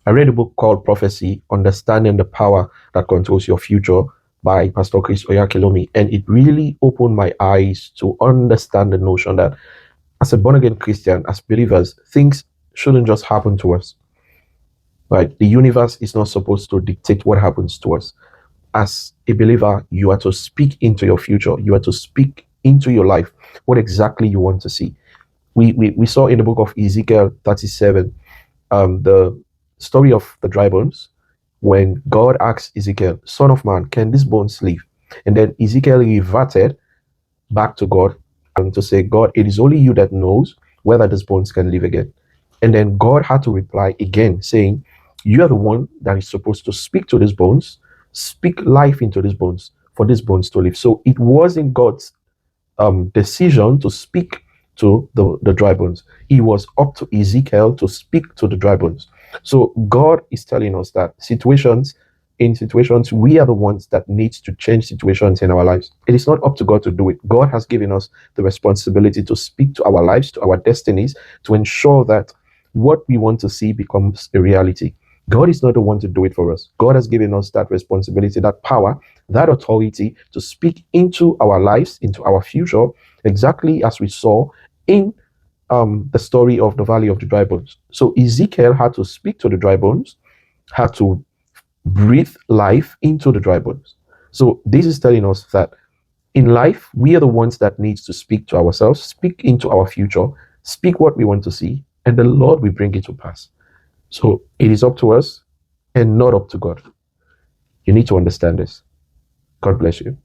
I read a book called Prophecy, Understanding the Power That Controls Your Future by Pastor Chris Oyakhilome, and it really opened my eyes to understand the notion that as a born-again Christian, as believers, things shouldn't just happen to us, right? The universe is not supposed to dictate what happens to us. As a believer, you are to speak into your future. You are to speak into your life, what exactly you want to see. We saw in the book of Ezekiel 37, the story of the dry bones, when God asked Ezekiel, Son of man, can these bones live? And then Ezekiel reverted back to God and to say, God, it is only you that knows whether these bones can live again. And then God had to reply again, saying, you are the one that is supposed to speak to these bones, speak life into these bones, for these bones to live. So it wasn't God's decision to speak to the dry bones. It was up to Ezekiel to speak to the dry bones. So God is telling us that in situations, we are the ones that needs to change situations in our lives. It is not up to God to do it. God has given us the responsibility to speak to our lives, to our destinies, to ensure that what we want to see becomes a reality. God is not the one to do it for us. God has given us that responsibility, that power, that authority to speak into our lives, into our future, exactly as we saw in the story of the Valley of the Dry Bones. So Ezekiel had to speak to the dry bones, had to breathe life into the dry bones. So this is telling us that in life, we are the ones that needs to speak to ourselves, speak into our future, speak what we want to see, and the Lord will bring it to pass. So it is up to us and not up to God. You need to understand this. God bless you.